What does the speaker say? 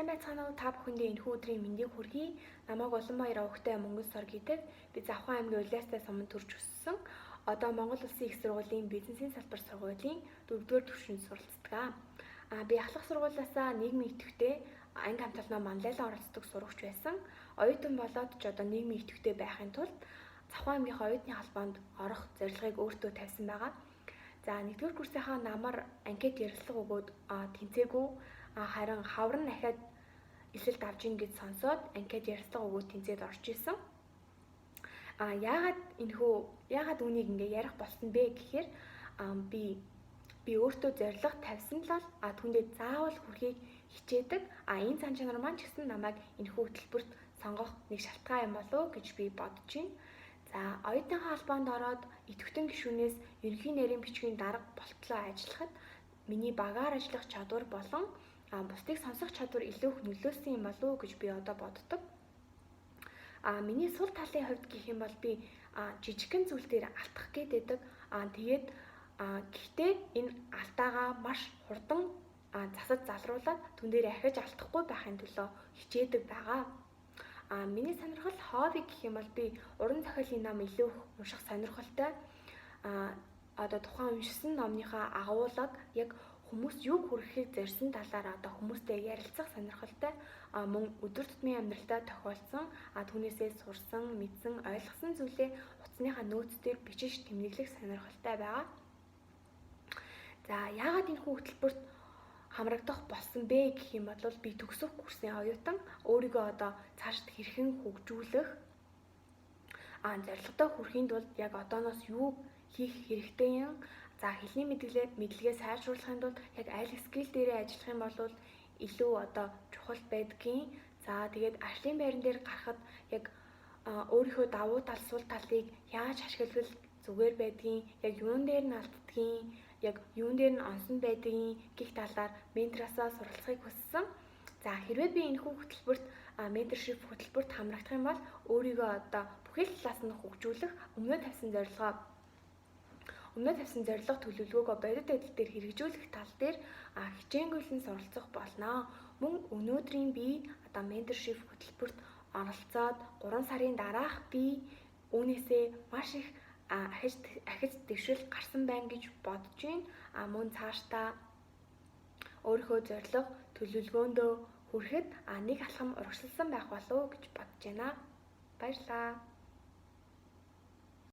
Сайн байцгаана уу? Та бүхэндээ энэхүү өдрийн мэндийг хүргэе. Намайг улан баяр өвгтэй Монгол сор гэдэг. Би Завхан аймгийн Улиастай суманд төрж өссөн. Одоо Монгол Улсын их сургуулийн бизнесийн салбар сургуулийн 4-р түвшинд суралцдаг. Би ахлах сургуулиасаа нийгмийн идэвхтэй анги хамталнаа манлайлан оролцдог сурагч байсан. Оюутан болоод ч одоо нийгмийн идэвхтэй байхын тулд Завхан аймгийнхаа оюутны холбоонд орох зорилгыг өөртөө тавьсан байгаа. За 1-р курсынхаа намар анкет ярилцлага өгөөд тэнцээгүй харин хавар нь ахаад эсэлт авж ийн гэж сонсоод анкет ярилцлага өгөөд тэнцээд орж исэн. Яагаад үнийг ингээ ярих болсон бэ гэхээр би өөртөө зорилго тавьсан л түүндээ заавал хүрэхийг хичээдэг. Энэ цан чанар маань ч гэсэн намайг энэхүү хөтөлбөрт сонгох нэг шалтгаан юм болов уу гэж би бодож байна. За оюутныхаа холбоонд ороод идэвхтэн гишүүнээс ерөнхий нарийн бичгийн дарга болтлоо ажиллахад миний багаар ажиллах чадвар болон бусдыг сонсох чадвар илүү их нөлөөсөн юм болов уу гэж би одоо боддог. Миний сул талын хувьд гэх юм бол би жижигхэн зүйл дээр алдах гээд байдаг. Гэхдээ энэ алдаагаа маш хурдан засаж залруулад түн дээр ахиж алдахгүй байхын төлөө хичээдэг байгаа. Миний сонирхол хобби гэх юм бол би уран зохиолын ном илүү их унших сонирхолтой. Одоо тухайн уншсан номныхаа агуулга яг хүмүүст юу хүрэхийг зорьсон талаар одоо хүмүүстэй ярилцах сонирхолтой. Мөн өдөр тутмын амьдралдаа тохиолдсон түүнээсээ сурсан, мэдсэн, ойлгосон зүйлээ утасныхаа нөөц дээр бичиж тэмдэглэх сонирхолтой байгаа. За яагаад энэ хөтөлбөрт хамрагдах болсон бэ гэх юм бол би төгсөх курсын оюутан өөрийгөө одоо цаашд хэрхэн хөгжүүлэх зорилготой хүрэхийн тулд яг одооноос юу хийх хэрэгтэй юм. За хэлний мэдлэгээ сайжруулахын тулд яг аль скил дээрээ ажиллах юм бол илүү одоо чухал байдгийн. За тэгээд ажлын байран дээр гарахад яг өөрийнхөө давуу тал сул талыг яаж ашиглавал зүгээр байдгийн, яг юун дээр нь алддгийн, яг юун дээр нь онсон байдгийн гэх талаар ментороосоо суралцахыг хүссэн. За хэрвээ би энэхүү хөтөлбөрт менторшип хөтөлбөрт хамрагдах юм бол өөрийгөө одоо бүхэл талаас нь хөгжүүлэх өмнө тавьсан зорилго төлөвлөгөөгөө бодит байдал дээр хэрэгжүүлэх тал дээр хичээнгүйлэн суралцах болно. Мөн өнөөдрийн би одоо менторшип хөтөлбөрт оролцоод 3 сарын дараах би үүнээсээ маш их ахиж дэвшил гарсан байна гэж бодож байна. Мөн цаашдаа өөрийнхөө зорилго төлөвлөгөөндөө хүрэхэд нэг алхам урагшилсан байх болов уу гэж бодож байна. Баярлалаа.